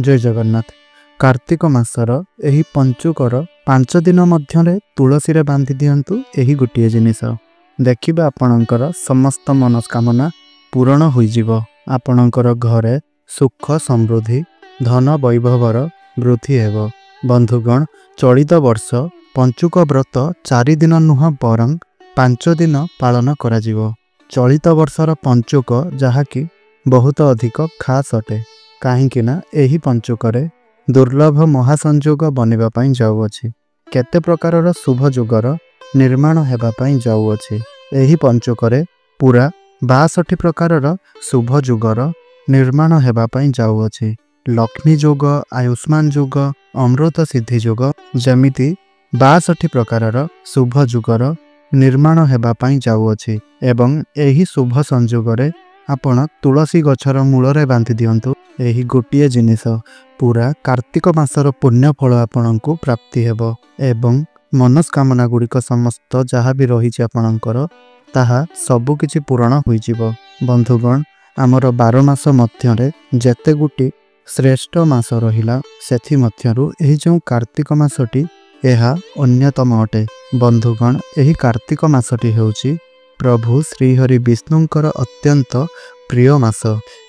जय जगन्नाथ। कार्तिक मासर एही पंचुकर 5 दिन मध्यरे तुलसी रे बांधि दियंतु एही गोटिए जिनिस देखिबा आपणकर समस्त मनस्कामना पूर्ण होइजिवो। आपणकर घरे सुख समृद्धि धन वैभवर वृद्धि हेबो। बंधुगण, चलित वर्ष पंचुक व्रत 4 दिन नुह बरं 5 दिन पालन करा जिवो। चलित वर्षर पंचुक जहाँकि बहुत अधिक खास अटे, कहीं एही पंचुकरे दुर्लभ महासंयोग बनिबा पई जाउअछि। केते प्रकारर शुभ जुगर निर्माण हेबा पई जाउअछि। एही पंचुकरे पूरा 62 प्रकारर शुभ जुगर निर्माण हेबा पई जाउअछि। लक्ष्मी जुग, आयुष्मान जुग, अमृत सिद्धि जुग जमिति 62 प्रकारर शुभ जुगर निर्माण हेबा पई जाउअछि। एवं एही शुभ संयोगरे आपण तुलसी गछर मूलरे बांधि दियंतु एही गोटिए जिनिस पूरा कार्तिक मासर पुण्य फल आपणको प्राप्ति हेबो एवं मनस्कामना गुड़िक समस्त जहाँ भी रही आपणकर ताहा सबु किछि पूर्ण होइजिवो। बंधुगण, आमर 12 मास मध्यरे जेते गुटी श्रेष्ठ मास रहिला सेथि मध्यरु एही जो कार्तिक मासटी एहा अन्यतम अटे। बंधुगण, एही कार्तिक मासटी हेउची प्रभु श्रीहरि विष्णुंकर अत्यंत प्रिय मास।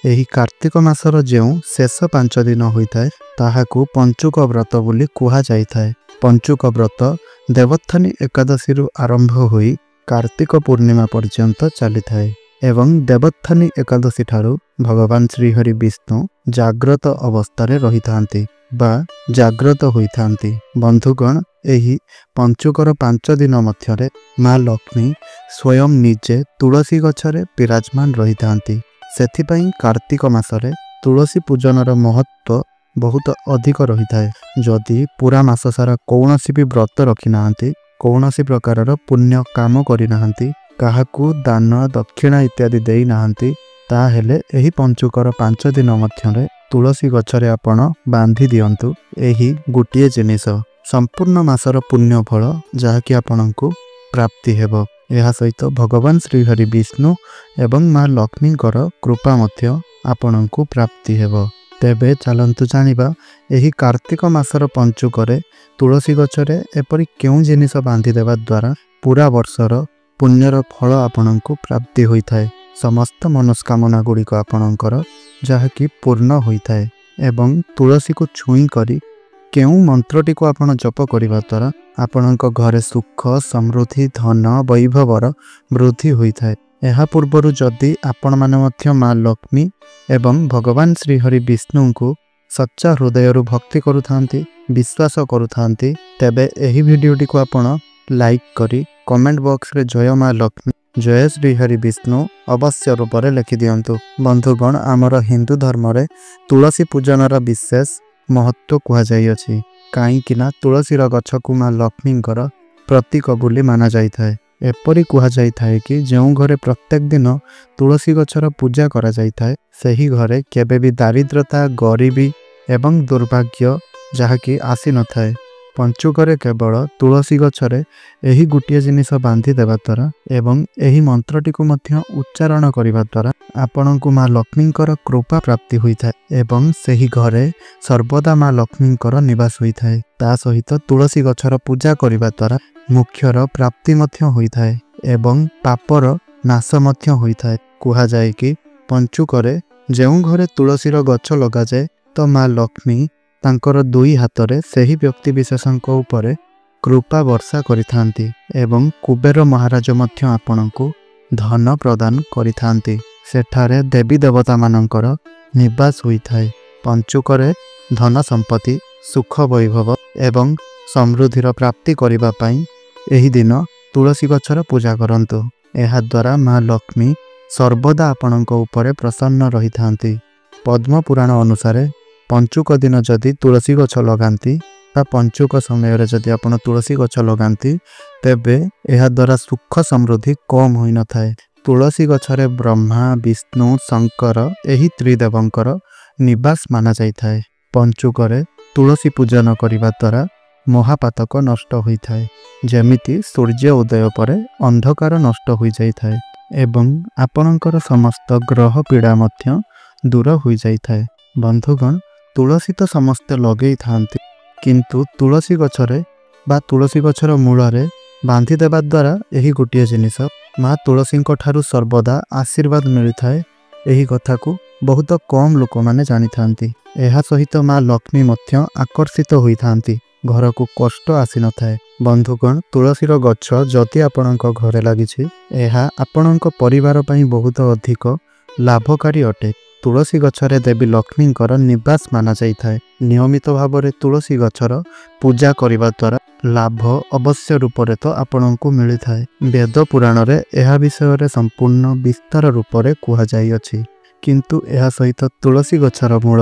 एही कार्तिक मासर जो शेष 5 दिन होइथाय ताहाकु पंचुक व्रत बोली कुहा जाइथाय। पंचुक व्रत देवोत्थानी एकादशी रु आरंभ होई कार्तिक पूर्णिमा पर्यंत चलिथाय एवं देवोत्थानी एकादशी ठारू भगवान श्रीहरि विष्णु जाग्रत अवस्थारे रहिथांती बा जाग्रत होइथांती। बंधुगण, एही पंचुकर 5 दिन मध्यरे माँ लक्ष्मी स्वयं निजे तुलसी गछरे विराजमान रहिथांती। सेथिपई कार्तिक मासरे तुलसी पूजनर महत्व बहुत अधिक रही थाए। जदि पूरा मास सारा कौनसी भी व्रत रखी नाहांती, कौनसी प्रकारर पुण्य काम करि नाहांती, काहाकू दान दक्षिणा इत्यादि देई नाहांती, ताहेले एही पंचुकर 5 दिन मध्यरे तुलसी गछरे आपण बांधि दियंतु एही गोटिए जिनिस संपूर्ण मासर पुण्य फल जहाँकि आपणको प्राप्ति हेबो। यह सहित भगवान श्रीहरि विष्णु एवं माँ लक्ष्मीकर कृपा मध्य आपणको प्राप्ति हेबो। तेबे चलंतु जानिबा एही कार्तिक मासर पंचुकरे तुलसी गछरे एपरि केउ जिनिस बांधि देबा द्वारा पूरा वर्षर पुण्यर फल आपणको प्राप्ति होइथाय। समस्त मनस्कामना गुड़िक आपणकर जहाँकि पूर्ण होइथाय एवं तुलसी को छुई करी केउ मंत्रटी को आपण जप करिबा द्वारा आपणक घरे सुख समृद्धि धन वैभवर वृद्धि होइथाय। एहा पूर्वरु जदि आपण माने मध्य माँ लक्ष्मी एवं भगवान श्रीहरि विष्णु को सच्चा हृदयरु भक्ति करुथांती, विश्वास करुथांती, तेबे एही भिडियोटी को आपण लाइक करी कमेंट बॉक्स रे जय माँ लक्ष्मी जय श्रीहरि विष्णु अवश्य रूप से लिखि दियंतु। बंधुगण, आमर हिंदू धर्म रे तुलसी पूजनर विशेष महत्व कुहा जाई अछि। काईकि ना तुलसीर गछकु माँ लक्ष्मींकर प्रतीक बोली माना जाइथाय। एपरि कुहा जाइथाय कि जेउ घरे प्रत्येक दिन तुलसी गछर पूजा करा जाइथाय सेही घरे केबे भी दारिद्रता गरीबी एवं दुर्भाग्य जहाँकि आसी न थाए। पंचुकरे केवल तुलसी गछरे एही गुटिए जिनिस बांधि देबा द्वारा एवं एही मंत्रटी को मध्य उच्चारण करिबा द्वारा आपणको माँ लक्ष्मींकर कृपा प्राप्ति होइथाय एवं सेही घरे सर्वदा माँ लक्ष्मींकर निवास होइथाय। ता सहित तुलसी गछर पूजा करिबा द्वारा मुख्यर प्राप्ति मध्य होइथाय एवं पापर नाश मध्य होइथाय। कुहा जाय कि पंचुकरे जेउ घरे तुलसीर गछ लगा जाए तो माँ लक्ष्मी तांकर 2 हाथरे सेही व्यक्ति विशेषक उपरे कृपा वर्षा करिथांती एवं कुबेर महाराज मध्य आपणको धन प्रदान करिथांती। सेठारे देवी देवता मानकर निवास होइथाय। पंचुकरे धन संपत्ति सुख वैभव एवं समृद्धिर प्राप्ति करिबा पई एही दिन तुलसी गछर पूजा करंतु। एहा द्वारा माँ लक्ष्मी सर्वदा आपणको उपरे प्रसन्न रहिथांती। पद्म पुराण अनुसारे पंचुक दिन जदि तुलसी गछ लगांती बा पंचुक समय रे जदि आपण तुलसी गछ लगांती तेबे एहा द्वारा सुख समृद्धि कम होई न थाए। तुलसी गछरे ब्रह्मा विष्णु शंकर एही त्रिदेवंकर निवास माना जाइथाय। पंचुकरे तुलसी पूजन करिबा द्वारा महापातक नष्ट होइथाय। जेमिति सूर्य उदय परे अंधकार नष्ट होई जाइथाय एवं आपणकर समस्त ग्रह पीड़ा मध्य दूर होई जाइथाय। बंधुगण, तुलसी तो समस्ते लगे था किंतु तुलसी गछरे बा तुलसी गछर मूलरे बांधि देवा द्वारा यही गोटे जिनिस माँ तुलसी ठारू सर्वदा आशीर्वाद मिलता है। यही कथा को बहुत कम लोक मैंने जानी थांती। एहा सहित माँ लक्ष्मी मध्य आकर्षित होई थांती। घर को कष्ट आसी न थाए। बंधुगण तुलसीर गछ जदि आपणक घरे लागिछि एहा आपणक परिवार पई बहुत अधिक लाभकारी अटे। तुलसी गछरे देवी लक्ष्मींकर निवास माना जाइथाए। नियमित भाव में तुलसी गछर पूजा करने द्वारा लाभ अवश्य रूप से तो आपंक मिलता है। वेद पुराण रे यह विषय संपूर्ण विस्तार रूप से कहुई किंतु यह सहित तुलसी गछर मूल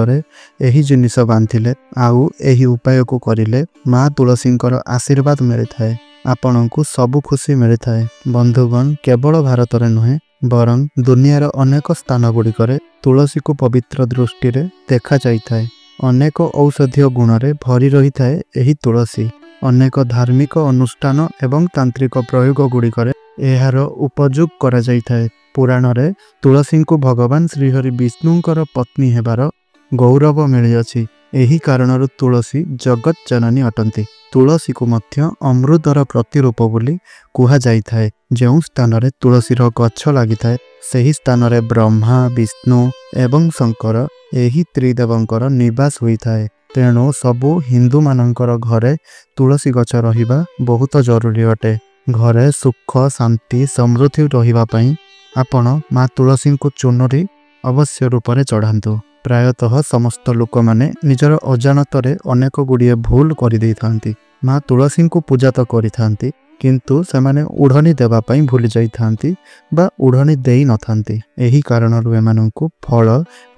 यही जिनिस बांधिले आउ यही उपाय को करिले माँ तुलसींकर आशीर्वाद मिलता है। आपण को सबु खुशी मिलता है। बंधुगण केवल भारत में नुहे बरं दुनियार अनेक स्थान गुड़िक तुलसी को पवित्र दृष्टि देखा जाए। अनेक औषधीय गुण रे भरी रही थाए यही तुलसी। अनेक धार्मिक अनुष्ठान एवं तांत्रिक प्रयोग गुड़िक यार उपयोग करा जाइथाए। पुराण रे तुलसी को भगवान श्रीहरि विष्णुंकर पत्नी हेबार गौरव मिलिअछि। एही कारणरु तुलसी जगत जननी अटंती। तुलसी को मध्य अमृतर प्रतिरूप बोली कुहा जाइथाए। जो स्थान रे तुलसीर गछ लागिथाए सही स्थान रे ब्रह्मा विष्णु एवं शंकर एही त्रिदेवंकर निवास होइथाए। तेणु सबु हिंदू मानंकर घरे तुलसी गछ रहिबा बहुत जरूरी अटे। घरे सुख शांति समृद्धि रहिबा पई आपण माँ तुलसी को चूनरी अवश्य रूप से चढ़ातु। प्रायतः समस्त लोक मैंने निजर अजाणतरे अनेक गुड़िए भूल कर माँ तुलसी को पूजा तो करि किंतु सेमाने उड़नी देवाई भूली जाइथांती बा उड़नी देई न थांती। एही कारणरु एमानंकु फल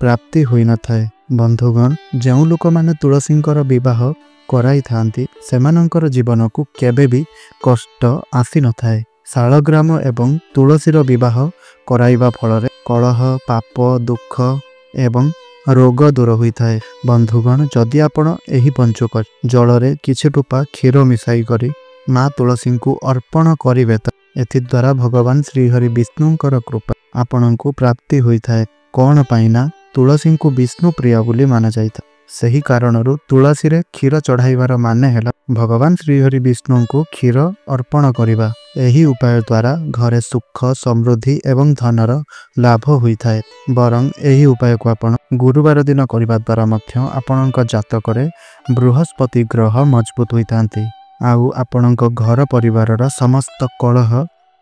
प्राप्ति होई न थाए। बंधुगण जो लोक मैंने तुलसींकर विवाह कराई थांती सेमानंकर जीवन को केबे भी कष्ट आसी न थाए। शालग्राम एवं तुलसीर विवाह कराइबा फल कलह पाप दुख एवं रोग दूर होता है। बंधुगण जदि आपण एही पंचुक जल किछि टोपा क्षीर मिसाई करी माँ तुलसी को अर्पण करिवे त एथि द्वारा भगवान श्रीहरि विष्णुंकर कृपा आपण को प्राप्ति होता है। कौन पाइना तुलसी को विष्णु प्रिय बोली माना जाइथा। सही कारणरु तुलसी रे क्षीर चढ़ाइबार माने हेला भगवान श्रीहरि विष्णु को क्षीर अर्पण करिबा। एही उपाय द्वारा घरे सुख समृद्धि एवं धनर लाभ होइथाए। बरं एही उपाय को आपण गुरुवार दिन करिबा द्वारा मध्य आपणक जातकरे बृहस्पति ग्रह मजबूत होइथांती। आउ आपणक घर परिवारर समस्त कलह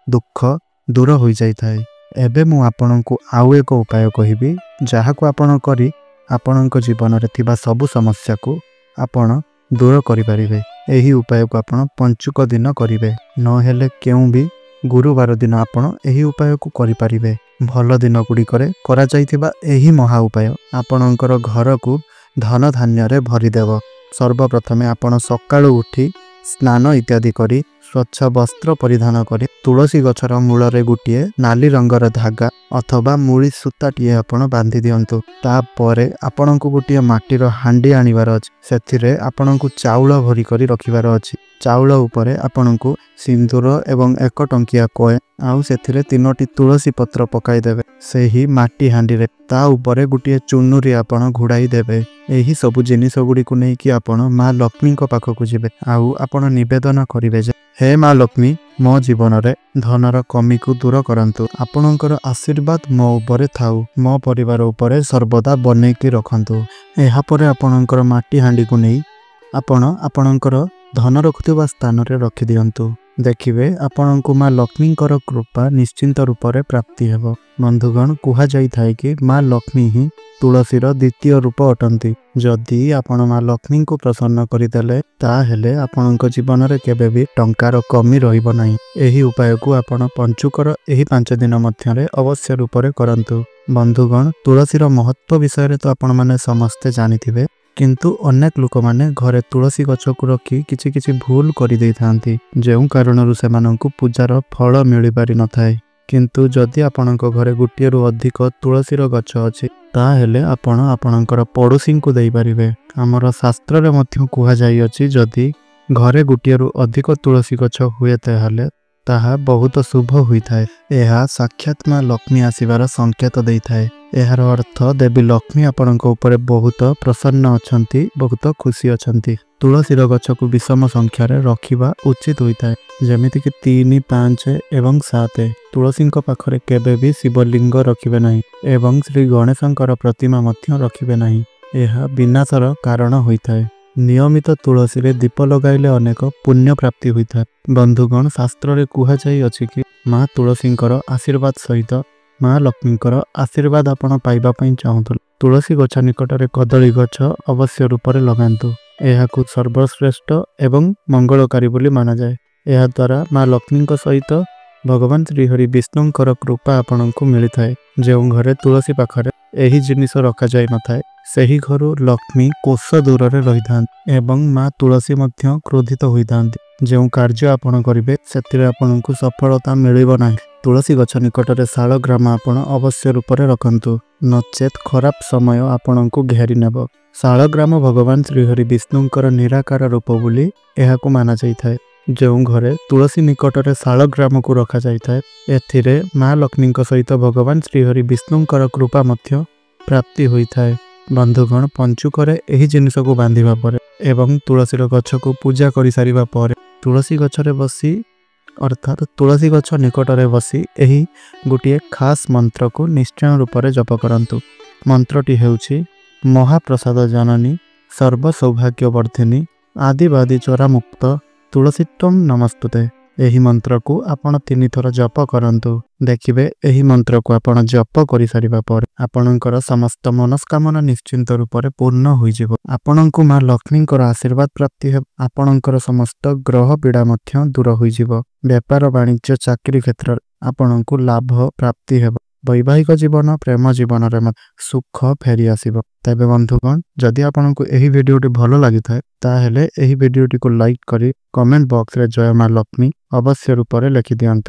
दुख दूर होई जाइथाए। एबे मु आपणक आउ एक उपाय कहिबी जाहाको आपण करी आपणक जीवन रे थिबा सबु समस्या को आपण दूर करिपारिबे। एही उपाय को आपण पंचुक दिन करिवे न हेले केउ भी गुरुवार दिन आपण एही उपाय को करिपारिबे। भल दिन गुड़िकरे करा जाइथिबा एही महा उपाय आपणकर घर को धन धान्य रे भरी देव। सर्वप्रथमे आपण सकाळु उठी स्नान इत्यादि करी स्वच्छ वस्त्र परिधान करी तुलसी गछर मूल रे गुटिए नाली रंगर धागा अथवा मूली सूताटीए आपण बांधि दियंतु। तापरे आपणको गुटिए माटीर हांडी आनिबार अछि। सेथिरे आपणको चाउल भरी करी रखिबार अछि। चाउल उपरे आपणको सिंदूर एवं 1 टंकिया कॉइन आउ सेथिरे 3टी तुलसी पत्र पकाई देबे। सेही माटी हांडी रे ता उपरे गुटिए चुनुरी आपण घुड़ाई देबे। एही सबु जिनिस गुडी को नै कि आपण माँ लक्ष्मी को पाख को जिबे आउ आपण निवेदन करिवे जे हे माँ लक्ष्मी मो जीवन रे धनर कमी को दूर करंतु। आपणकर आशीर्वाद मो उपरे थाउ मो परिवार उपरे सर्वदा बनै कि रखंतु। एहा परे आपणकर माटी हांडी को नै आपण आपणकर धन रखुवा स्थान रे रखि दियंतु। देखिए आपण को माँ लक्ष्मींकर कृपा निश्चिंत रूप से प्राप्ति हेब। बंधुगण कुहा जाई थाए कि माँ लक्ष्मी ही तुलसीर द्वितीय रूप अटंती। जदि आपण माँ लक्ष्मी को प्रसन्न करदेले ताहेले आपणक जीवन रे केबे भी टंकार कमी रहिबो नाही। एही उपाय को आपण पंचुकर एही 5 दिन मध्यरे अवश्य रूप से करंतु। बंधुगण तुलसीर महत्व विषय तो आपण माने समस्ते जानिथिबे किंतु अनेक लोक माने घरे तुलसी गछ को रखी किछि किछि भूल करि देई थांती जेउ कारणरु सेमानंकु पूजार फल मिलि पारि न थाए। किंतु जदि आपणक घरे गुटिएरु अधिक तुलसीर गछ अछि ताहेले आपण आपणकर पड़ोसी को देई पारिबे। हमर शास्त्र रे मध्य कुहा जाई अछि जदि घरे गुटिएरु अधिक तुलसी गछ हुए ताहेले ତାହା ବହୁତ ଶୁଭ ହୋଇଥାଏ। ଏହା ସାକ୍ଷାତ ମା ଲକ୍ଷ୍ମୀ ଆସିବାର ସଂକେତ ଦେଇଥାଏ। ଏହାର ଅର୍ଥ ଦେବୀ ଲକ୍ଷ୍ମୀ ଆପଣଙ୍କ ଉପରେ ବହୁତ ପ୍ରସନ୍ନ ଅଛନ୍ତି, ବହୁତ ଖୁସି ଅଛନ୍ତି। ତୁଳସୀର ଗଛକୁ ବିଷମ ସଂଖ୍ୟାରେ ରଖିବା ଉଚିତ ହୋଇଥାଏ, ଯେମିତିକି 3, 5 ଏବଂ 7। ତୁଳସୀଙ୍କ ପାଖରେ କେବେ ବି ଶିବଲିଙ୍ଗ ରଖିବେ ନାହିଁ ଏବଂ ଶ୍ରୀ ଗଣେଶଙ୍କର ପ୍ରତିମା ମଧ୍ୟ ରଖିବେ ନାହିଁ। ଏହା ବିନାଶର କାରଣ ହୋଇଥାଏ। ନିୟମିତ ତୁଳସୀରେ ଦୀପ ଲଗାଇଲେ ଅନେକ ପୁଣ୍ୟ ପ୍ରାପ୍ତି ହୋଇଥାଏ। ବନ୍ଧୁଗଣ, ଶାସ୍ତ୍ରରେ କୁହାଯାଇଅଛି କି ମା ତୁଳସୀଙ୍କର ଆଶୀର୍ବାଦ ସହିତ ମା ଲକ୍ଷ୍ମୀଙ୍କର ଆଶୀର୍ବାଦ ଆପଣ ପାଇବା ପାଇଁ ଚାହୁଁଥିଲେ ତୁଳସୀ ଗଛ ନିକଟରେ କଦଳୀ ଗଛ ଅବଶ୍ୟ ରୂପରେ ଲଗାନ୍ତୁ। ଏହାକୁ ସର୍ବଶ୍ରେଷ୍ଠ ଏବଂ ମଙ୍ଗଳକାରୀ ବୋଲି ମାନାଯାଏ। ଏହାଦ୍ୱାରା ମା ଲକ୍ଷ୍ମୀଙ୍କ ସହିତ ଭଗବାନ ଶ୍ରୀହରି ବିଷ୍ଣୁଙ୍କର କୃପା ଆପଣଙ୍କୁ ମିଳିଥାଏ। ଯେଉଁ ଘରେ ତୁଳସୀ ପାଖରେ ଏହି ଜିନିଷ ରଖାଯାଇନଥାଏ, ସେହି ଘରୁ ଲକ୍ଷ୍ମୀ କୋଷ ଦୂରରେ ରହିଥାନ୍ତି ଏବଂ ମା ତୁଳସୀ ମଧ୍ୟ କ୍ରୋଧିତ ହୋଇଥାନ୍ତି। ଯେଉଁ କାର୍ଯ୍ୟ ଆପଣ କରିବେ ସେଥିରେ ଆପଣଙ୍କୁ ସଫଳତା ମିଳିବ ନାହିଁ। ତୁଳସୀ ଗଛ ନିକଟରେ ଶାଳ ଗ୍ରାମ ଆପଣ ଅବଶ୍ୟ ରୂପରେ ରଖନ୍ତୁ, ନଚେତ୍ ଖରାପ ସମୟ ଆପଣଙ୍କୁ ଘେରି ନେବ। ଶାଳ ଗ୍ରାମ ଭଗବାନ ଶ୍ରୀହରି ବିଷ୍ଣୁଙ୍କର ନିରାକାର ରୂପ ବୋଲି ଏହାକୁ ମାନାଯାଇଥାଏ। ଯେଉଁ ଘରେ ତୁଳସୀ ନିକଟରେ ଶାଳ ଗ୍ରାମକୁ ରଖାଯାଇଥାଏ, ଏଥିରେ ମା ଲକ୍ଷ୍ମୀଙ୍କ ସହିତ ଭଗବାନ ଶ୍ରୀହରି ବିଷ୍ଣୁଙ୍କର କୃପା ମଧ୍ୟ ପ୍ରାପ୍ତି ହୋଇଥାଏ। ବନ୍ଧୁଗଣ, ପଞ୍ଚୁକରେ ଏହି ଜିନିଷକୁ ବାନ୍ଧିବା ପରେ ଏବଂ ତୁଳସୀର ଗଛକୁ ପୂଜା କରିସାରିବା ପରେ ତୁଳସୀ ଗଛରେ ବସି ଅର୍ଥାତ୍ ତୁଳସୀ ଗଛ ନିକଟରେ ବସି ଏହି ଗୋଟିଏ ଖାସ୍ ମନ୍ତ୍ରକୁ ନିଶ୍ଚୟ ରୂପରେ ଜପ କରନ୍ତୁ। ମନ୍ତ୍ରଟି ହେଉଛି ମହାପ୍ରସାଦ ଜନନୀ ସର୍ବ ସୌଭାଗ୍ୟବର୍ଦ୍ଧିନୀ ଆଦିବାଦି ଚୋରାମୁକ୍ତ ତୁଳସୀତ୍ୱଂ ନମସ୍ତୁତେ। ଏହି ମନ୍ତ୍ରକୁ ଆପଣ 3 ଥର ଜପ କରନ୍ତୁ। ଦେଖିବେ ଏହି ମନ୍ତ୍ରକୁ ଆପଣ ଜପ କରିସାରିବା ପରେ ଆପଣଙ୍କର ସମସ୍ତ ମନସ୍କାମନା ନିଶ୍ଚିନ୍ତ ରୂପରେ ପୂର୍ଣ୍ଣ ହୋଇଯିବ। ଆପଣଙ୍କୁ ମା ଲକ୍ଷ୍ମୀଙ୍କର ଆଶୀର୍ବାଦ ପ୍ରାପ୍ତି ହେବ। ଆପଣଙ୍କର ସମସ୍ତ ଗ୍ରହ ପୀଡ଼ା ମଧ୍ୟ ଦୂର ହୋଇଯିବ। ବେପାର ବାଣିଜ୍ୟ ଚାକିରି କ୍ଷେତ୍ରରେ ଆପଣଙ୍କୁ ଲାଭ ପ୍ରାପ୍ତି ହେବ। ବୈବାହିକ ଜୀବନ, ପ୍ରେମ ଜୀବନରେ ସୁଖ ଫେରି ଆସିବ। ତେବେ ବନ୍ଧୁଗଣ, ଯଦି ଆପଣଙ୍କୁ ଏହି ଭିଡ଼ିଓଟି ଭଲ ଲାଗିଥାଏ ତାହେଲେ ଏହି ଭିଡ଼ିଓଟିକୁ ଲାଇକ୍ କରି କମେଣ୍ଟ ବକ୍ସରେ ଜୟ ମା ଲକ୍ଷ୍ମୀ ଅବଶ୍ୟ ରୂପରେ ଲେଖିଦିଅନ୍ତୁ।